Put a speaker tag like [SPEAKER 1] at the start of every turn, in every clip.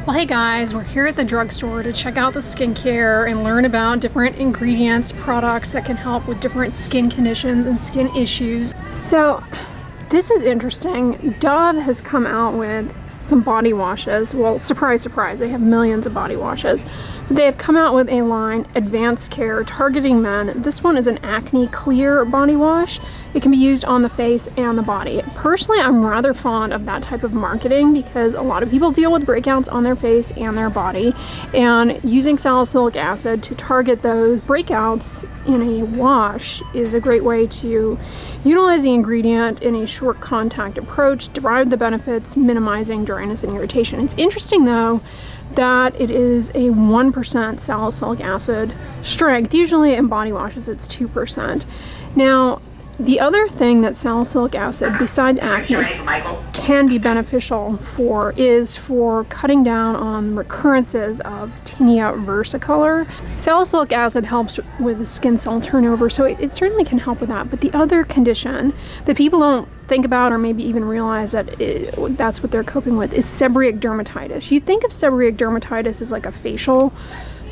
[SPEAKER 1] Well, hey guys, we're here at the drugstore to check out the skincare and learn about different ingredients, products that can help with different skin conditions and skin issues. So this is interesting. Dove has come out with some body washes. Well, surprise, surprise, they have millions of body washes. They have come out with a line, Advanced Care, targeting men. This one is an acne clear body wash. It can be used on the face and the body. Personally, I'm rather fond of that type of marketing because a lot of people deal with breakouts on their face and their body, and using salicylic acid to target those breakouts in a wash is a great way to utilize the ingredient in a short contact approach, derive the benefits, minimizing dryness and irritation. It's interesting though that it is a 1% salicylic acid strength. Usually in body washes it's 2%. Now, the other thing that salicylic acid, besides acne, can be beneficial for is for cutting down on recurrences of tinea versicolor. Salicylic acid helps with skin cell turnover, so it certainly can help with that. But the other condition that people don't think about or maybe even realize that that's what they're coping with is seborrheic dermatitis. You think of seborrheic dermatitis as like a facial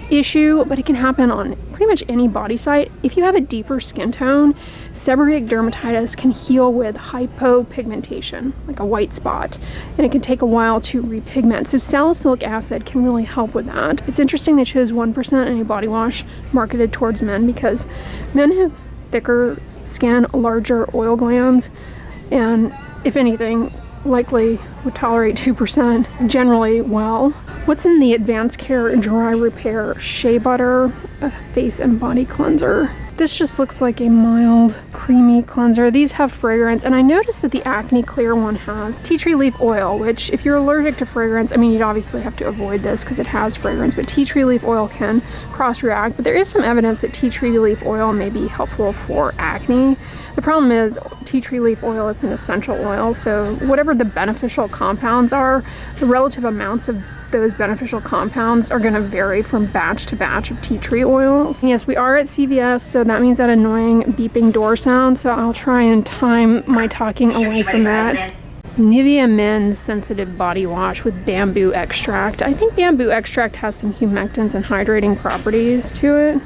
[SPEAKER 1] issue, but it can happen on pretty much any body site. If you have a deeper skin tone, seborrheic dermatitis can heal with hypopigmentation, like a white spot, and it can take a while to repigment. So salicylic acid can really help with that. It's interesting they chose 1% in a body wash marketed towards men because men have thicker skin, larger oil glands, and if anything, likely would tolerate 2% generally well. What's in the Advanced Care Dry Repair Shea Butter Face and Body Cleanser? This just looks like a mild, creamy cleanser. These have fragrance, and I noticed that the Acne Clear one has tea tree leaf oil, which if you're allergic to fragrance, I mean, you'd obviously have to avoid this because it has fragrance, but tea tree leaf oil can cross-react. But there is some evidence that tea tree leaf oil may be helpful for acne. The problem is tea tree leaf oil is an essential oil, so whatever the beneficial compounds are, the relative amounts of those beneficial compounds are going to vary from batch to batch of tea tree oils. Yes, we are at CVS, so that means that annoying beeping door sound, so I'll try and time my talking away from that. Nivea Men's Sensitive Body Wash with bamboo extract. I think bamboo extract has some humectants and hydrating properties to it.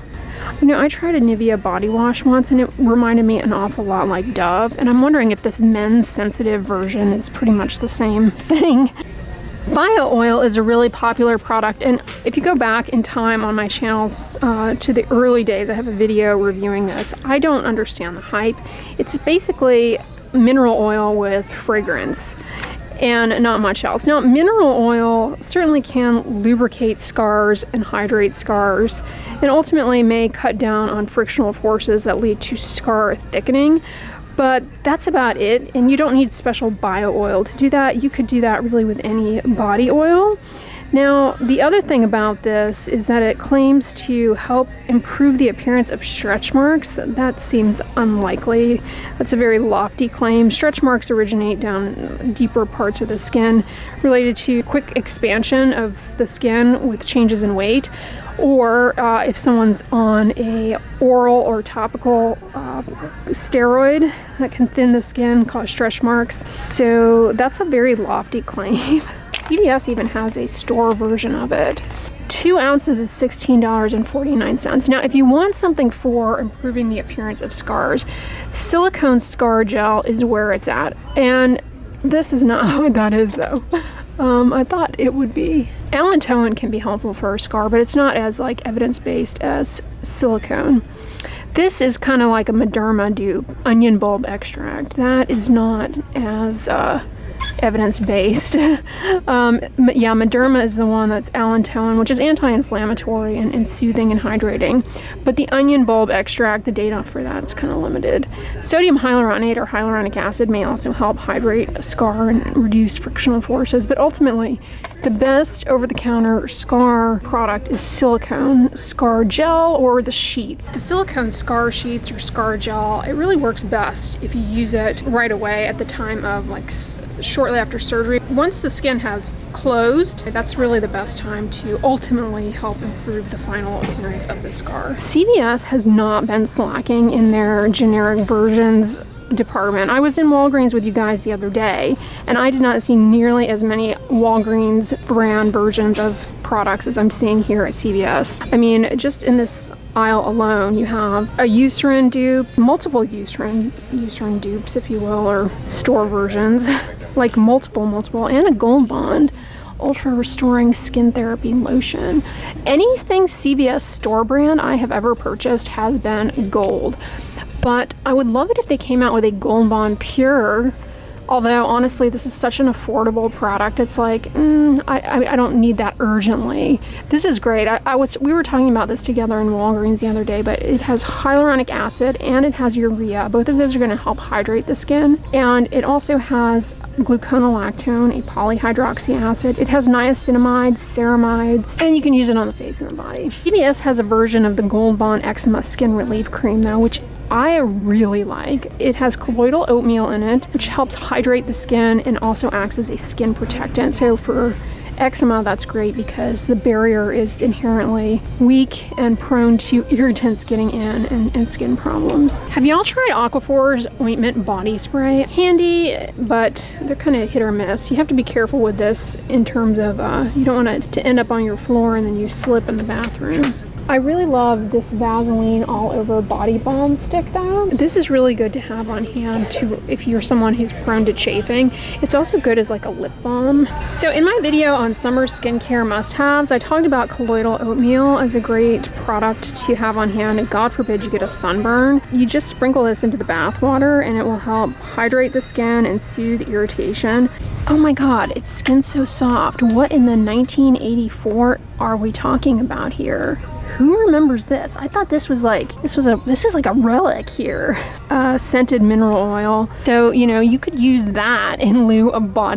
[SPEAKER 1] You know, I tried a Nivea body wash once and it reminded me an awful lot like Dove, and I'm wondering if this men's sensitive version is pretty much the same thing. Bio oil is a really popular product, and if you go back in time on my channels to the early days, I have a video reviewing this. I don't understand the hype. It's basically mineral oil with fragrance and not much else. Now, mineral oil certainly can lubricate scars and hydrate scars, and ultimately may cut down on frictional forces that lead to scar thickening. But that's about it, and you don't need special bio oil to do that. You could do that really with any body oil. Now, the other thing about this is that it claims to help improve the appearance of stretch marks. That seems unlikely. That's a very lofty claim. Stretch marks originate down deeper parts of the skin related to quick expansion of the skin with changes in weight, or if someone's on a oral or topical steroid that can thin the skin, cause stretch marks. So that's a very lofty claim. CVS even has a store version of it. 2 ounces is $16.49. Now, if you want something for improving the appearance of scars, silicone scar gel is where it's at. And this is not what that is, though. I thought it would be. Allantoin can be helpful for a scar, but it's not as like evidence-based as silicone. This is kind of like a Mederma dupe, onion bulb extract. That is not as evidence-based. Yeah, Mederma is the one that's allantoin, which is anti-inflammatory and soothing and hydrating. But the onion bulb extract, the data for that is kind of limited. Sodium hyaluronate or hyaluronic acid may also help hydrate a scar and reduce frictional forces. But ultimately, the best over-the-counter scar product is silicone scar gel or the sheets. The silicone scar sheets or scar gel, it really works best if you use it right away at the time of like shortly after surgery. Once the skin has closed, that's really the best time to ultimately help improve the final appearance of the scar. CVS has not been slacking in their generic versions department. I was in Walgreens with you guys the other day, and I did not see nearly as many Walgreens brand versions of products as I'm seeing here at CVS. I mean, just in this aisle alone, you have a Eucerin dupe, multiple Eucerin dupes, if you will, or store versions, like multiple, and a Gold Bond Ultra Restoring Skin Therapy Lotion. Anything CVS store brand I have ever purchased has been gold, but I would love it if they came out with a Gold Bond Pure. Although, honestly, this is such an affordable product. It's like, I don't need that urgently. This is great. We were talking about this together in Walgreens the other day, but it has hyaluronic acid and it has urea. Both of those are going to help hydrate the skin. And it also has gluconolactone, a polyhydroxy acid. It has niacinamide, ceramides, and you can use it on the face and the body. CVS has a version of the Gold Bond Eczema Skin Relief Cream, though, which I really like. It has colloidal oatmeal in it, which helps hydrate the skin and also acts as a skin protectant. So for eczema, that's great because the barrier is inherently weak and prone to irritants getting in and skin problems. Have y'all tried Aquaphor's ointment body spray? Handy, but they're kind of hit or miss. You have to be careful with this in terms of you don't want it to end up on your floor and then you slip in the bathroom. I really love this Vaseline all over body balm stick though. This is really good to have on hand too if you're someone who's prone to chafing. It's also good as like a lip balm. So in my video on summer skincare must-haves, I talked about colloidal oatmeal as a great product to have on hand. And God forbid you get a sunburn. You just sprinkle this into the bath water and it will help hydrate the skin and soothe irritation. Oh my God, it's Skin So Soft. What in the 1984 are we talking about here? Who remembers this? I thought this is like a relic here. Scented mineral oil. So, you know, you could use that in lieu of bio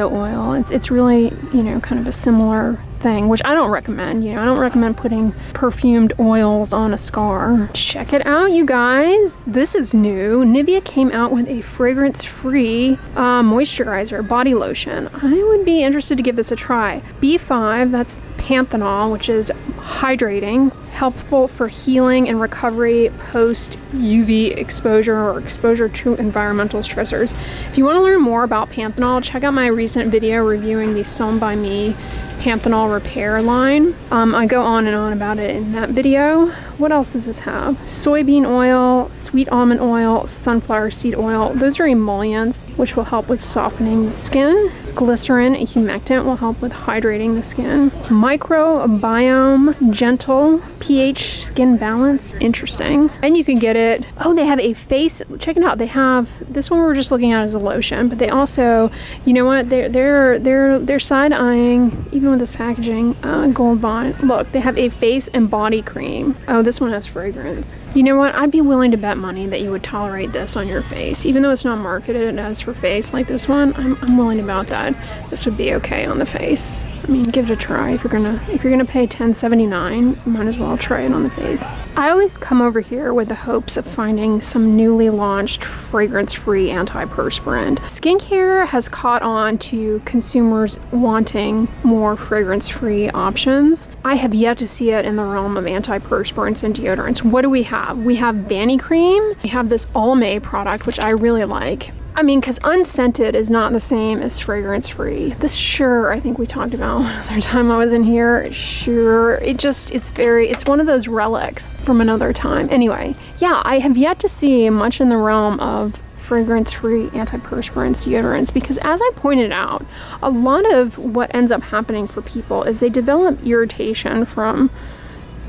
[SPEAKER 1] oil. It's really, you know, kind of a similar thing, which I don't recommend. You know, I don't recommend putting perfumed oils on a scar. Check it out, you guys. This is new. Nivea came out with a fragrance-free moisturizer, body lotion. I would be interested to give this a try. B5, that's panthenol, which is hydrating, helpful for healing and recovery post UV exposure or exposure to environmental stressors. If you want to learn more about panthenol, check out my recent video reviewing the Sewn by Me panthenol repair line. I go on and on about it in that video. What else does this have? Soybean oil, sweet almond oil, sunflower seed oil. Those are emollients, which will help with softening the skin. Glycerin, a humectant, will help with hydrating the skin. Microbiome, gentle, pH skin balance. Interesting. And you can get it. Oh, they have a face. Check it out. They have this one we were just looking at as a lotion, but they also, you know what? They're side eyeing even with this packaging. Gold Bond. Look, they have a face and body cream. Oh, this one has fragrance. You know what? I'd be willing to bet money that you would tolerate this on your face, even though it's not marketed as for face like this one. I'm willing to bet that this would be okay on the face. I mean, give it a try. If you're gonna pay $10.79, might as well try it on the face. I always come over here with the hopes of finding some newly launched fragrance-free antiperspirant. Skincare has caught on to consumers wanting more fragrance-free options. I have yet to see it in the realm of antiperspirants and deodorants. What do we have? We have Vanny Cream. We have this Almay product, which I really like. I mean, because unscented is not the same as fragrance-free. This Sure, I think we talked about another time I was in here. Sure, it's one of those relics from another time. Anyway, yeah, I have yet to see much in the realm of fragrance-free antiperspirants, deodorants, because as I pointed out, a lot of what ends up happening for people is they develop irritation from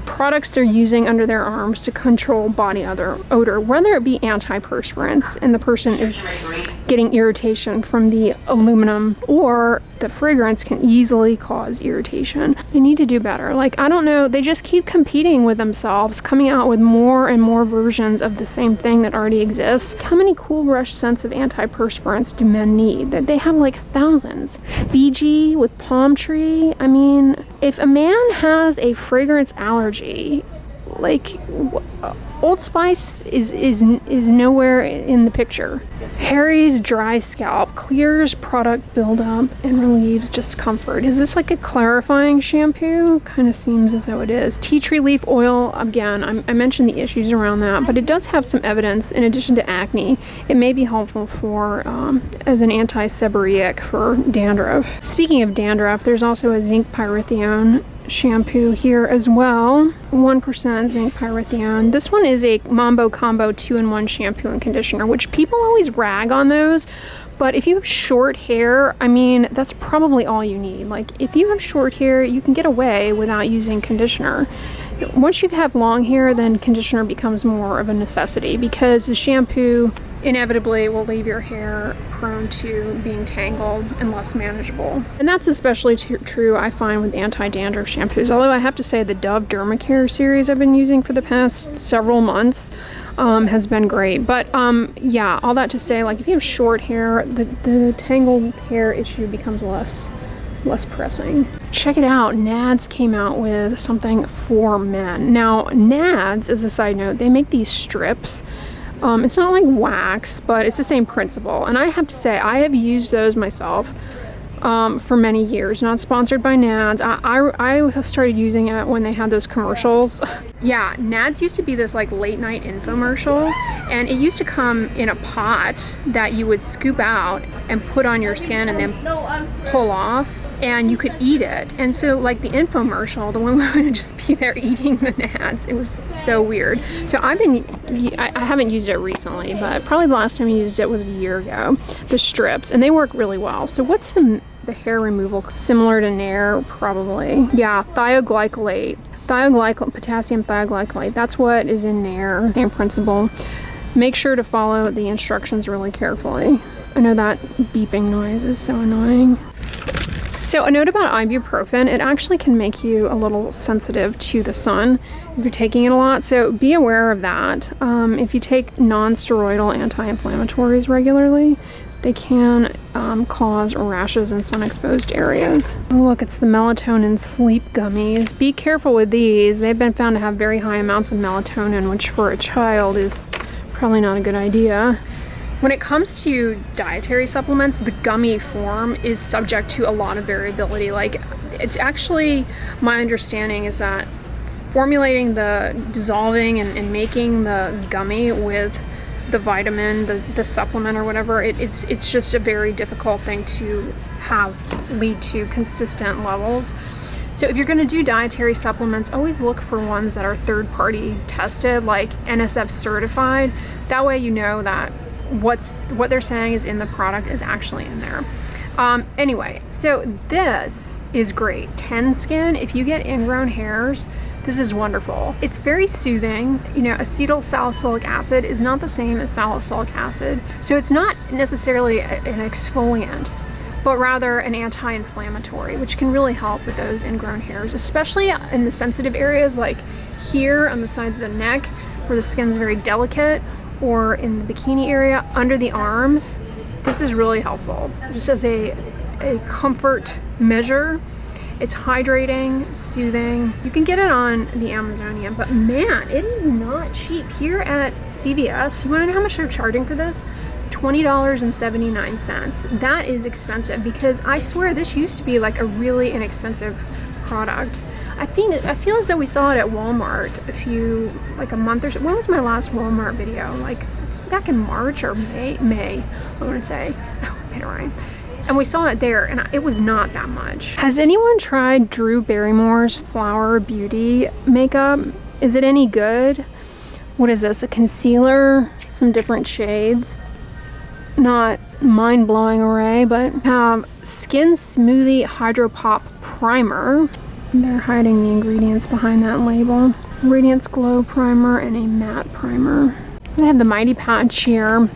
[SPEAKER 1] products they're using under their arms to control body odor, whether it be antiperspirants and the person is getting irritation from the aluminum, or the fragrance can easily cause irritation. They need to do better. Like, I don't know, they just keep competing with themselves, coming out with more and more versions of the same thing that already exists. How many Cool Brush scents of antiperspirants do men need? They have like thousands. Fiji with palm tree. I mean, if a man has a fragrance allergy, like Old Spice is nowhere in the picture. Harry's Dry Scalp clears product buildup and relieves discomfort. Is this like a clarifying shampoo? Kind of seems as though it is. Tea tree leaf oil, again, I mentioned the issues around that, but it does have some evidence. In addition to acne, it may be helpful for as an anti-seborrheic for dandruff. Speaking of dandruff, there's also a zinc pyrithione shampoo here as well. 1% zinc pyrithione. This one is a Mambo Combo 2-in-1 shampoo and conditioner, which people always rag on those. But if you have short hair, I mean, that's probably all you need. Like, if you have short hair, you can get away without using conditioner. Once you have long hair, then conditioner becomes more of a necessity, because the shampoo inevitably will leave your hair prone to being tangled and less manageable. And that's especially true, I find, with anti-dandruff shampoos. Although I have to say the Dove Dermacare series I've been using for the past several months has been great. But yeah, all that to say, like, if you have short hair, the tangled hair issue becomes less pressing. Check it out, Nads came out with something for men. Now, Nads, as a side note, they make these strips. It's not like wax, but it's the same principle. And I have to say, I have used those myself for many years. Not sponsored by Nads. I started using it when they had those commercials. Yeah, Nads used to be this like late night infomercial, and it used to come in a pot that you would scoop out and put on your skin and then pull off, and you could eat it. And so, like, the infomercial, the woman would just be there eating the Nads. It was so weird. So I haven't used it recently, but probably the last time I used it was a year ago. The strips, and they work really well. So what's the hair removal? Similar to Nair, probably. Yeah, thioglycolate. Potassium thioglycolate. That's what is in Nair. Same principle. Make sure to follow the instructions really carefully. I know that beeping noise is so annoying. So a note about ibuprofen, it actually can make you a little sensitive to the sun if you're taking it a lot, so be aware of that. If you take non-steroidal anti-inflammatories regularly, they can cause rashes in sun-exposed areas. Oh, look, it's the melatonin sleep gummies. Be careful with these. They've been found to have very high amounts of melatonin, which for a child is probably not a good idea. When it comes to dietary supplements, the gummy form is subject to a lot of variability. Like, it's actually, my understanding is that formulating dissolving and making the gummy with the vitamin, the supplement or whatever, it's just a very difficult thing to lead to consistent levels. So if you're going to do dietary supplements, always look for ones that are third-party tested, like NSF certified. That way you know that what they're saying is in the product is actually in there. Anyway, so this is great. Ten Skin, if you get ingrown hairs, this is wonderful. It's very soothing. You know, acetyl salicylic acid is not the same as salicylic acid, so it's not necessarily an exfoliant, but rather an anti-inflammatory, which can really help with those ingrown hairs, especially in the sensitive areas like here on the sides of the neck where the skin's very delicate, or in the bikini area, under the arms. This is really helpful, just as a comfort measure. It's hydrating, soothing. You can get it on the Amazonian, but man, it is not cheap. Here at CVS, you wanna know how much they're charging for this? $20.79. That is expensive, because I swear this used to be like a really inexpensive product. I feel as though we saw it at Walmart like a month or so. When was my last Walmart video? Like, back in March or May, I want to say. Oh, Peter Ryan. And we saw it there, and it was not that much. Has anyone tried Drew Barrymore's Flower Beauty makeup? Is it any good? What is this, a concealer? Some different shades. Not mind-blowing array, but Skin Smoothie Hydro Pop Primer. They're hiding the ingredients behind that label. Radiance Glow Primer and a matte primer. They have the Mighty Patch here.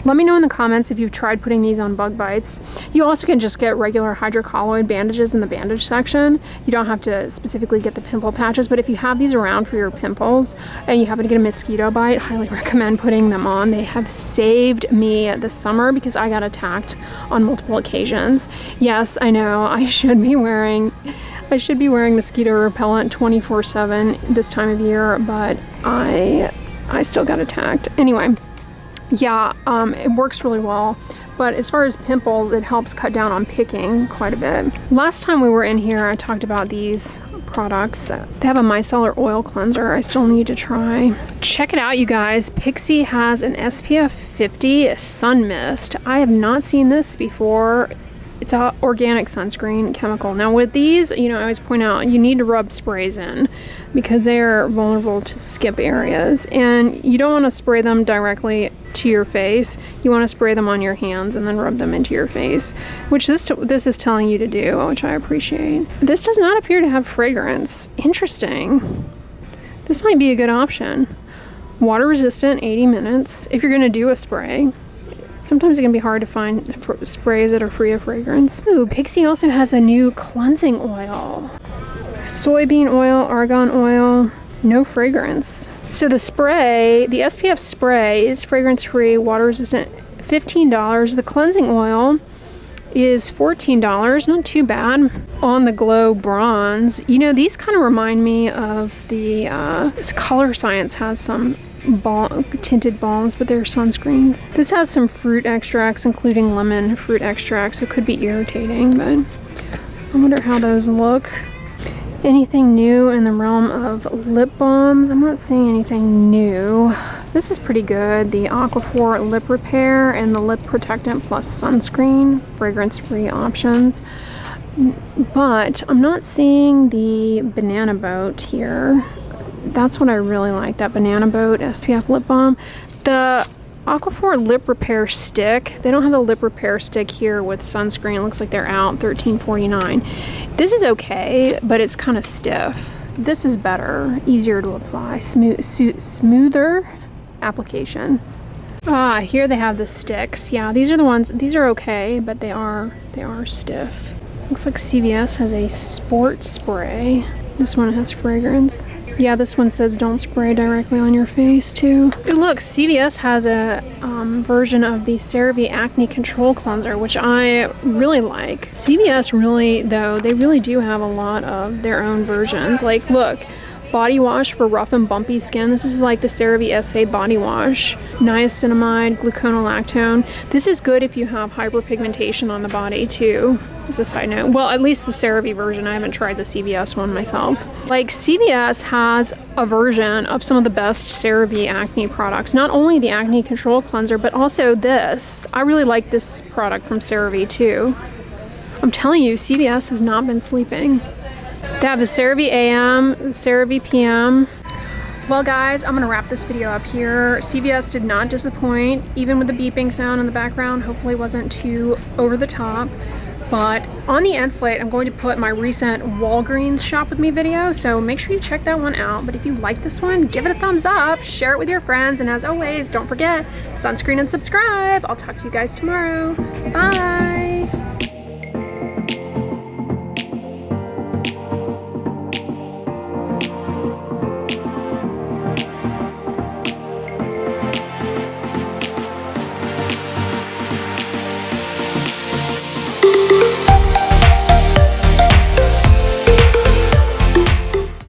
[SPEAKER 1] Let me know in the comments if you've tried putting these on bug bites. You also can just get regular hydrocolloid bandages in the bandage section. You don't have to specifically get the pimple patches, but if you have these around for your pimples and you happen to get a mosquito bite, highly recommend putting them on. They have saved me this summer because I got attacked on multiple occasions. Yes, I know I should be wearing I should be wearing mosquito repellent 24/7 this time of year, but I still got attacked. Anyway, yeah, it works really well. But as far as pimples, it helps cut down on picking quite a bit. Last time we were in here, I talked about these products. They have a micellar oil cleanser I still need to try. Check it out, you guys. Pixi has an SPF 50 sun mist. I have not seen this before. It's a organic sunscreen chemical. Now with these, you know, I always point out you need to rub sprays in because they are vulnerable to skip areas, and you don't want to spray them directly to your face. You want to spray them on your hands and then rub them into your face, which this is telling you to do, which I appreciate. This does not appear to have fragrance. Interesting. This might be a good option. Water resistant, 80 minutes if you're going to do a spray. Sometimes it can be hard to find sprays that are free of fragrance. Ooh, Pixi also has a new cleansing oil. Soybean oil, argan oil, no fragrance. So the spray, the SPF spray is fragrance-free, water-resistant, $15. The cleansing oil is $14, not too bad. On the Glow Bronze. You know, these kind of remind me of the, Color Science has some tinted balms, but they're sunscreens. This has some fruit extracts, including lemon fruit extracts, so it could be irritating, but I wonder how those look. Anything new in the realm of lip balms? I'm not seeing anything new. This is pretty good. The Aquaphor Lip Repair and the Lip Protectant Plus Sunscreen, fragrance-free options. But I'm not seeing the Banana Boat here. That's what I really like, that Banana Boat SPF lip balm. The Aquaphor Lip Repair Stick, they don't have a lip repair stick here with sunscreen. It looks like they're out, $13.49. This is okay, but it's kind of stiff. This is better, easier to apply, smoother application. Ah, here they have the sticks. Yeah, these are the ones, these are okay, but they are stiff. Looks like CVS has a sport spray. This one has fragrance. Yeah, this one says don't spray directly on your face too. Ooh, look, CVS has a version of the CeraVe Acne Control Cleanser, which I really like. CVS really, though, they really do have a lot of their own versions. Like, look, body wash for rough and bumpy skin. This is like the CeraVe SA body wash. Niacinamide, gluconolactone. This is good if you have hyperpigmentation on the body too, as a side note. Well, at least the CeraVe version. I haven't tried the CVS one myself. Like, CVS has a version of some of the best CeraVe acne products. Not only the Acne Control Cleanser, but also this. I really like this product from CeraVe too. I'm telling you, CVS has not been sleeping. They have the CeraVe AM, the CeraVe PM. Well guys, I'm gonna wrap this video up here. CVS did not disappoint, even with the beeping sound in the background. Hopefully it wasn't too over the top. But on the end slate, I'm going to put my recent Walgreens shop with me video, so make sure you check that one out. But if you like this one, give it a thumbs up, share it with your friends, and as always, don't forget, sunscreen and subscribe. I'll talk to you guys tomorrow. Bye!